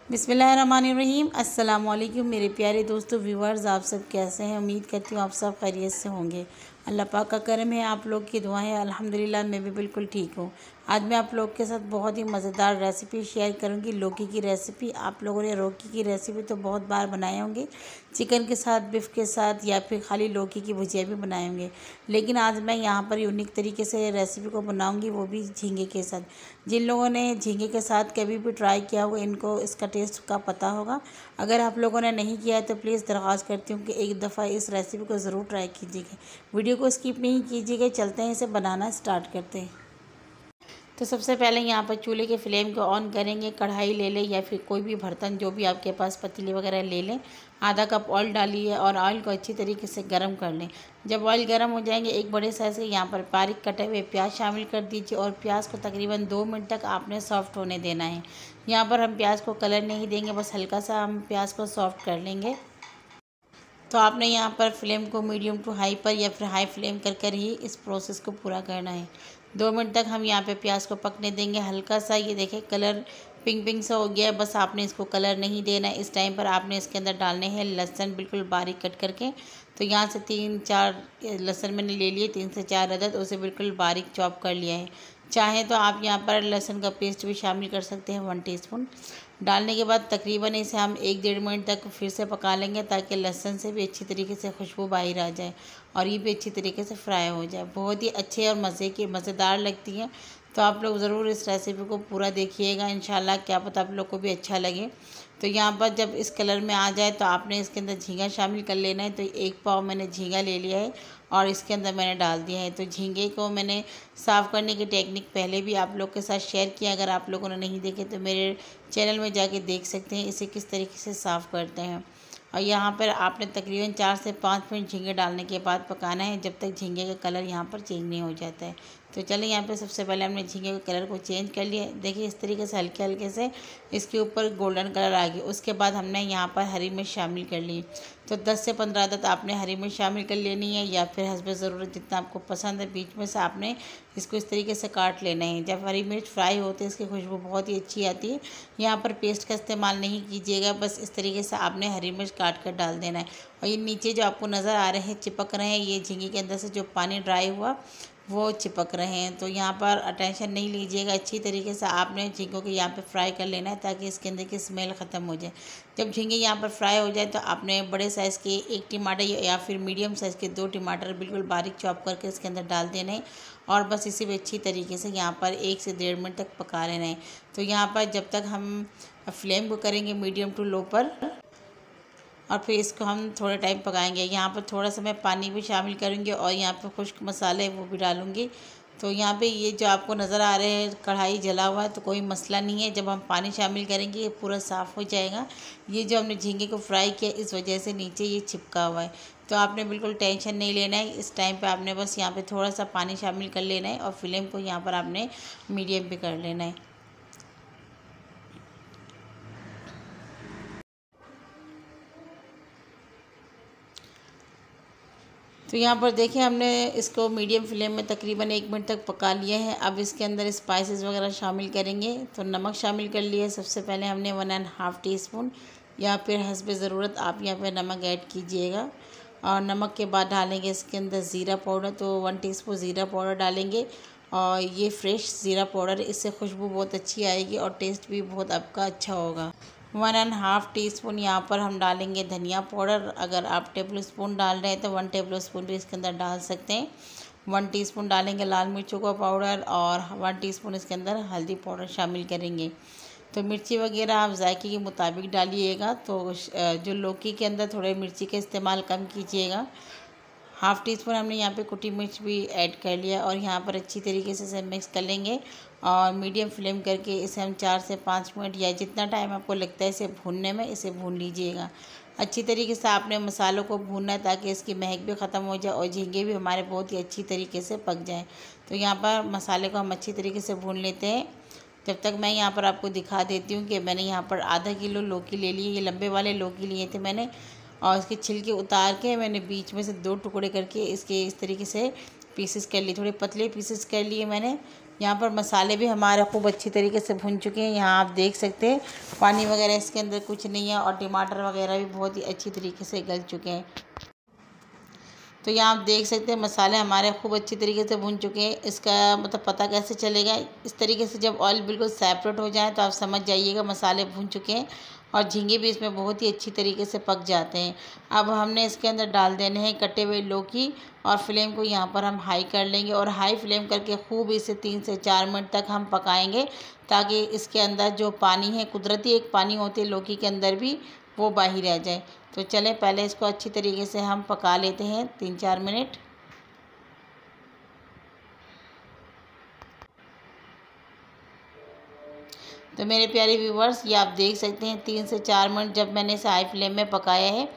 बिस्मिल्लाहिर्रहमानिर्रहीम। अस्सलामुअलैकुम मेरे प्यारे दोस्तों व्यूवर्स, आप सब कैसे हैं? उम्मीद करती हूँ आप सब खैरियत से होंगे। अल्लाह पाक का करम है, आप लोग की दुआएं है। अल्हम्दुलिल्लाह मैं भी बिल्कुल ठीक हूँ। आज मैं आप लोग के साथ बहुत ही मज़ेदार रेसिपी शेयर करूँगी, लौकी की रेसिपी। आप लोगों ने लौकी की रेसिपी तो बहुत बार बनाए होंगे, चिकन के साथ, बिफ के साथ, या फिर खाली लौकी की भुजिया भी बनाए होंगे। लेकिन आज मैं यहाँ पर यूनिक तरीके से रेसिपी को बनाऊँगी, वो भी झींगे के साथ। जिन लोगों ने झींगे के साथ कभी भी ट्राई किया होगा, इनको इसका टेस्ट का पता होगा। अगर आप लोगों ने नहीं किया है तो प्लीज़ दरख्वास्त करती हूँ कि एक दफ़ा इस रेसिपी को ज़रूर ट्राई कीजिएगा। वीडियो को स्किप नहीं कीजिएगा। चलते हैं, इसे बनाना स्टार्ट करते हैं। तो सबसे पहले यहाँ पर चूल्हे के फ्लेम को ऑन करेंगे। कढ़ाई ले लें या फिर कोई भी बर्तन, जो भी आपके पास पतीली वगैरह ले लें। आधा कप ऑयल डालिए और ऑयल को अच्छी तरीके से गर्म कर लें। जब ऑयल गर्म हो जाएंगे, एक बड़े साइज़ के यहाँ पर बारीक कटे हुए प्याज शामिल कर दीजिए और प्याज को तकरीबन 2 मिनट तक आपने सॉफ्ट होने देना है। यहाँ पर हम प्याज को कलर नहीं देंगे, बस हल्का सा हम प्याज को सॉफ्ट कर लेंगे। तो आपने यहाँ पर फ्लेम को मीडियम टू हाई पर या फिर हाई फ्लेम कर कर ही इस प्रोसेस को पूरा करना है। 2 मिनट तक हम यहाँ पे प्याज को पकने देंगे। हल्का सा ये देखें कलर पिंक पिंक सा हो गया है, बस आपने इसको कलर नहीं देना है। इस टाइम पर आपने इसके अंदर डालने हैं लहसुन, बिल्कुल बारीक कट करके। तो यहाँ से 3-4 लहसुन मैंने ले लिए, 3 से 4 अदद, उसे बिल्कुल बारीक चॉप कर लिया है। चाहे तो आप यहाँ पर लहसुन का पेस्ट भी शामिल कर सकते हैं, 1 टीस्पून। डालने के बाद तकरीबन इसे हम 1-1.5 मिनट तक फिर से पका लेंगे, ताकि लहसुन से भी अच्छी तरीके से खुशबू बाहर आ जाए और ये भी अच्छी तरीके से फ्राई हो जाए। बहुत ही अच्छे और मज़ेदार लगती हैं। तो आप लोग ज़रूर इस रेसिपी को पूरा देखिएगा, इंशाल्लाह क्या पता आप लोग को भी अच्छा लगे। तो यहाँ पर जब इस कलर में आ जाए तो आपने इसके अंदर झींगा शामिल कर लेना है। तो 1 पाव मैंने झींगा ले लिया है और इसके अंदर मैंने डाल दिया है। तो झींगे को मैंने साफ़ करने की टेक्निक पहले भी आप लोग के साथ शेयर किया, अगर आप लोगों ने नहीं देखे तो मेरे चैनल में जाके देख सकते हैं इसे किस तरीके से साफ़ करते हैं। और यहाँ पर आपने तकरीबन 4 से 5 मिनट झींगे डालने के बाद पकाना है, जब तक झींगे का कलर यहाँ पर चेंज नहीं हो जाता है। तो चलिए यहाँ पे सबसे पहले हमने झींगे के कलर को चेंज कर लिया। देखिए इस तरीके से हल्के हल्के से इसके ऊपर गोल्डन कलर आ गया। उसके बाद हमने यहाँ पर हरी मिर्च शामिल कर ली। तो 10 से 15 अदद आपने हरी मिर्च शामिल कर लेनी है, या फिर हस्ब ज़रूरत जितना आपको पसंद है। बीच में से आपने इसको इस तरीके से काट लेना है। जब हरी मिर्च फ्राई होती है इसकी खुशबू बहुत ही अच्छी आती है। यहाँ पर पेस्ट का इस्तेमाल नहीं कीजिएगा, बस इस तरीके से आपने हरी मिर्च काट कर डाल देना है। और ये नीचे जो आपको नज़र आ रहे हैं चिपक रहे हैं, ये झींगे के अंदर से जो पानी ड्राई हुआ वो चिपक रहे हैं। तो यहाँ पर अटेंशन नहीं लीजिएगा, अच्छी तरीके से आपने झींगों को यहाँ पे फ्राई कर लेना है, ताकि इसके अंदर की स्मेल ख़त्म हो जाए। जब झींगे यहाँ पर फ्राई हो जाए तो आपने बड़े साइज़ के 1 टमाटर या फिर मीडियम साइज़ के 2 टमाटर बिल्कुल बारीक चॉप करके इसके अंदर डाल देने हैं और बस इसी भी अच्छी तरीके से यहाँ पर 1 से 1.5 मिनट तक पका लेना है। तो यहाँ पर जब तक हम फ्लेम को करेंगे मीडियम टू लो पर, और फिर इसको हम थोड़ा टाइम पकाएंगे। यहाँ पर थोड़ा सा मैं पानी भी शामिल करूँगी और यहाँ पर खुश्क मसाले वो भी डालूँगी। तो यहाँ पे ये जो आपको नज़र आ रहे हैं कढ़ाई जला हुआ है, तो कोई मसला नहीं है। जब हम पानी शामिल करेंगे ये पूरा साफ़ हो जाएगा। ये जो हमने झींगे को फ्राई किया, इस वजह से नीचे ये चिपका हुआ है। तो आपने बिल्कुल टेंशन नहीं लेना है। इस टाइम पे आपने बस यहाँ पे थोड़ा सा पानी शामिल कर लेना है और फ्लेम को यहाँ पर आपने मीडियम पे कर लेना है। तो यहाँ पर देखिए हमने इसको मीडियम फ्लेम में तकरीबन 1 मिनट तक पका लिया है। अब इसके अंदर स्पाइसेस वगैरह शामिल करेंगे। तो नमक शामिल कर लिया। सबसे पहले हमने 1.5 टीस्पून या फिर हस्ब ज़रूरत आप यहाँ पे नमक ऐड कीजिएगा। और नमक के बाद डालेंगे इसके अंदर ज़ीरा पाउडर। तो 1 टीस्पून ज़ीरा पाउडर डालेंगे और ये फ्रेश ज़ीरा पाउडर, इससे खुशबू बहुत अच्छी आएगी और टेस्ट भी बहुत आपका अच्छा होगा। 1.5 टीस्पून यहाँ पर हम डालेंगे धनिया पाउडर। अगर आप टेबल स्पून डाल रहे हैं तो 1 टेबल स्पून भी इसके अंदर डाल सकते हैं। 1 टीस्पून डालेंगे लाल मिर्चों का पाउडर और 1 टीस्पून इसके अंदर हल्दी पाउडर शामिल करेंगे। तो मिर्ची वगैरह आप जायके के मुताबिक डालिएगा। तो जो लौकी के अंदर थोड़े मिर्ची का इस्तेमाल कम कीजिएगा। 1/2 टीस्पून हमने यहाँ पे कुटी मिर्च भी ऐड कर लिया और यहाँ पर अच्छी तरीके से इसे मिक्स कर लेंगे और मीडियम फ्लेम करके इसे हम 4 से 5 मिनट या जितना टाइम आपको लगता है इसे भूनने में, इसे भून लीजिएगा। अच्छी तरीके से आपने मसालों को भूनना है, ताकि इसकी महक भी ख़त्म हो जाए और झींगे भी हमारे बहुत ही अच्छी तरीके से पक जाएँ। तो यहाँ पर मसाले को हम अच्छी तरीके से भून लेते हैं। जब तक मैं यहाँ पर आपको दिखा देती हूँ कि मैंने यहाँ पर आधा किलो लौकी ले ली। ये लंबे वाले लौकी लिए थे मैंने, और इसके छिलके उतार के मैंने बीच में से 2 टुकड़े करके इसके इस तरीके से पीसेस कर लिए। थोड़े पतले पीसेस कर लिए मैंने। यहाँ पर मसाले भी हमारे खूब अच्छी तरीके से भुन चुके हैं। यहाँ आप देख सकते हैं पानी वगैरह इसके अंदर कुछ नहीं है और टमाटर वगैरह भी बहुत ही अच्छी तरीके से गल चुके हैं। तो यहाँ आप देख सकते हैं मसाले हमारे खूब अच्छी तरीके से भुन चुके हैं। इसका मतलब पता कैसे चलेगा, इस तरीके से जब ऑयल बिल्कुल सेपरेट हो जाए तो आप समझ जाइएगा मसाले भुन चुके हैं और झींगे भी इसमें बहुत ही अच्छी तरीके से पक जाते हैं। अब हमने इसके अंदर डाल देने हैं कटे हुए लौकी और फ्लेम को यहाँ पर हम हाई कर लेंगे और हाई फ्लेम करके खूब इसे 3 से 4 मिनट तक हम पकाएंगे ताकि इसके अंदर जो पानी है, कुदरती एक पानी होती है लौकी के अंदर भी, वो बाहर रह जाए। तो चलें पहले इसको अच्छी तरीके से हम पका लेते हैं 3-4 मिनट। तो मेरे प्यारे व्यूवर्स, ये आप देख सकते हैं 3 से 4 मिनट जब मैंने इसे हाई फ्लेम में पकाया है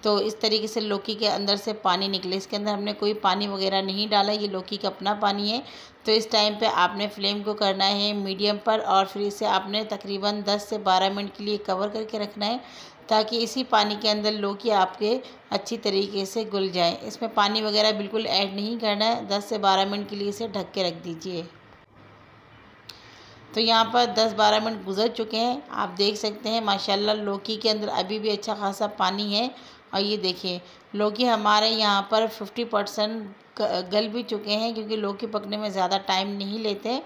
तो इस तरीके से लौकी के अंदर से पानी निकले। इसके अंदर हमने कोई पानी वगैरह नहीं डाला, ये लौकी का अपना पानी है। तो इस टाइम पे आपने फ्लेम को करना है मीडियम पर और फिर इसे आपने तकरीबन 10 से 12 मिनट के लिए कवर करके रखना है ताकि इसी पानी के अंदर लौकी आपके अच्छी तरीके से घुल जाए। इसमें पानी वगैरह बिल्कुल ऐड नहीं करना है। 10 से 12 मिनट के लिए इसे ढक के रख दीजिए। तो यहाँ पर 10-12 मिनट गुजर चुके हैं। आप देख सकते हैं माशाल्लाह लौकी के अंदर अभी भी अच्छा खासा पानी है और ये देखिए लौकी हमारे यहाँ पर 50% गल भी चुके हैं क्योंकि लौकी पकने में ज़्यादा टाइम नहीं लेते।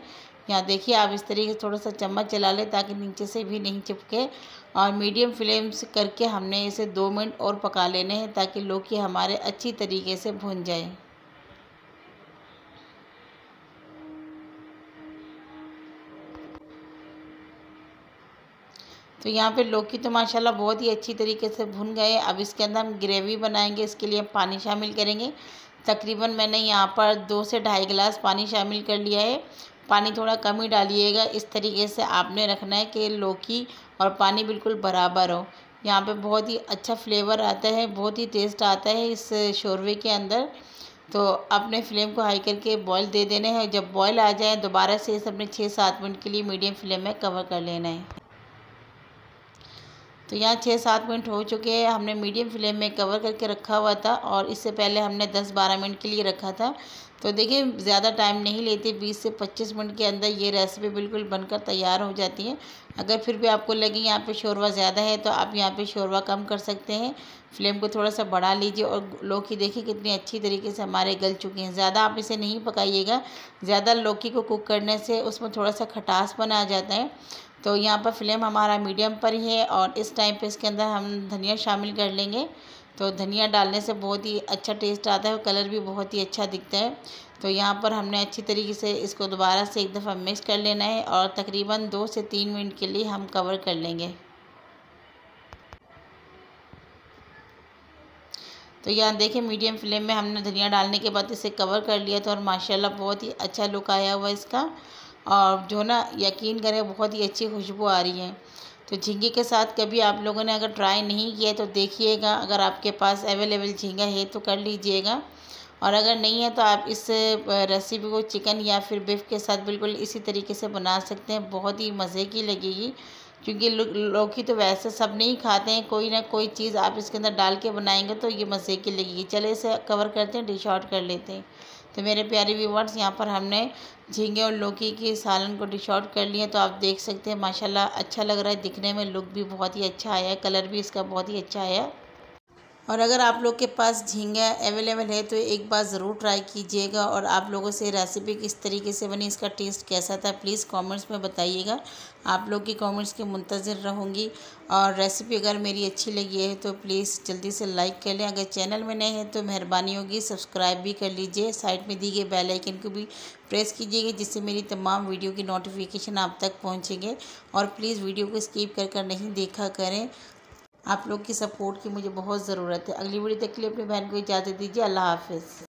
यहाँ देखिए आप इस तरीके से थोड़ा सा चम्मच चला लें ताकि नीचे से भी नहीं चिपके और मीडियम फ्लेम से करके हमने इसे 2 मिनट और पका लेने हैं ताकि लौकी हमारे अच्छी तरीके से भुन जाए। तो यहाँ पे लौकी तो माशाल्लाह बहुत ही अच्छी तरीके से भुन गए। अब इसके अंदर हम ग्रेवी बनाएंगे, इसके लिए हम पानी शामिल करेंगे। तकरीबन मैंने यहाँ पर 2 से 2.5 गिलास पानी शामिल कर लिया है। पानी थोड़ा कम ही डालिएगा, इस तरीके से आपने रखना है कि लौकी और पानी बिल्कुल बराबर हो। यहाँ पे बहुत ही अच्छा फ्लेवर आता है, बहुत ही टेस्ट आता है इस शोरवे के अंदर। तो अपने फ्लेम को हाई करके बॉयल दे देने हैं। जब बॉयल आ जाए दोबारा से इसे अपने 6-7 मिनट के लिए मीडियम फ्लेम में कवर कर लेना है। तो यहाँ 6-7 मिनट हो चुके हैं। हमने मीडियम फ्लेम में कवर करके रखा हुआ था और इससे पहले हमने 10-12 मिनट के लिए रखा था। तो देखिए ज़्यादा टाइम नहीं लेती, 20 से 25 मिनट के अंदर ये रेसिपी बिल्कुल बनकर तैयार हो जाती है। अगर फिर भी आपको लगे यहाँ पे शोरवा ज़्यादा है तो आप यहाँ पे शोरवा कम कर सकते हैं। फ्लेम को थोड़ा सा बढ़ा लीजिए और लौकी देखिए कितनी अच्छी तरीके से हमारे गल चुके हैं। ज़्यादा आप इसे नहीं पकाइएगा, ज़्यादा लौकी को कुक करने से उसमें थोड़ा सा खटासपन आ जाता है। तो यहाँ पर फ्लेम हमारा मीडियम पर ही है और इस टाइम पे इसके अंदर हम धनिया शामिल कर लेंगे। तो धनिया डालने से बहुत ही अच्छा टेस्ट आता है और कलर भी बहुत ही अच्छा दिखता है। तो यहाँ पर हमने अच्छी तरीके से इसको दोबारा से एक दफ़ा मिक्स कर लेना है और तकरीबन 2 से 3 मिनट के लिए हम कवर कर लेंगे। तो यहाँ देखिए मीडियम फ्लेम में हमने धनिया डालने के बाद इसे कवर कर लिया था और माशाल्लाह बहुत ही अच्छा लुक आया हुआ इसका और जो ना यकीन करें बहुत ही अच्छी खुशबू आ रही है। तो झींगे के साथ कभी आप लोगों ने अगर ट्राई नहीं किया तो देखिएगा, अगर आपके पास अवेलेबल झींगा है तो कर लीजिएगा और अगर नहीं है तो आप इस रेसिपी को चिकन या फिर बीफ के साथ बिल्कुल इसी तरीके से बना सकते हैं। बहुत ही मज़े की लगेगी क्योंकि लौकी तो वैसे सब नहीं खाते हैं, कोई ना कोई चीज़ आप इसके अंदर डाल के बनाएंगे तो ये मज़े की लगेगी। चले इसे कवर करते हैं, डिश आउट कर लेते हैं। तो मेरे प्यारे व्यूवर्स, यहाँ पर हमने झींगे और लौकी की सालन को डिश आउट कर लिया। तो आप देख सकते हैं माशाल्लाह अच्छा लग रहा है दिखने में, लुक भी बहुत ही अच्छा आया है, कलर भी इसका बहुत ही अच्छा आया। और अगर आप लोग के पास झींगा अवेलेबल है तो एक बार ज़रूर ट्राई कीजिएगा और आप लोगों से रेसिपी किस तरीके से बनी, इसका टेस्ट कैसा था, प्लीज़ कमेंट्स में बताइएगा। आप लोग की कमेंट्स की मुंतज़िर रहूँगी। और रेसिपी अगर मेरी अच्छी लगी है तो प्लीज़ जल्दी से लाइक कर लें। अगर चैनल में नए हैं तो मेहरबानी होगी सब्सक्राइब भी कर लीजिए। साइड में दी गई बेल आइकन को भी प्रेस कीजिएगा जिससे मेरी तमाम वीडियो की नोटिफिकेशन आप तक पहुँचेंगे। और प्लीज़ वीडियो को स्किप कर नहीं देखा करें, आप लोग की सपोर्ट की मुझे बहुत ज़रूरत है। अगली वीडियो तक के लिए अपनी बहन को इजाज़त दीजिए। अल्लाह हाफ़िज़।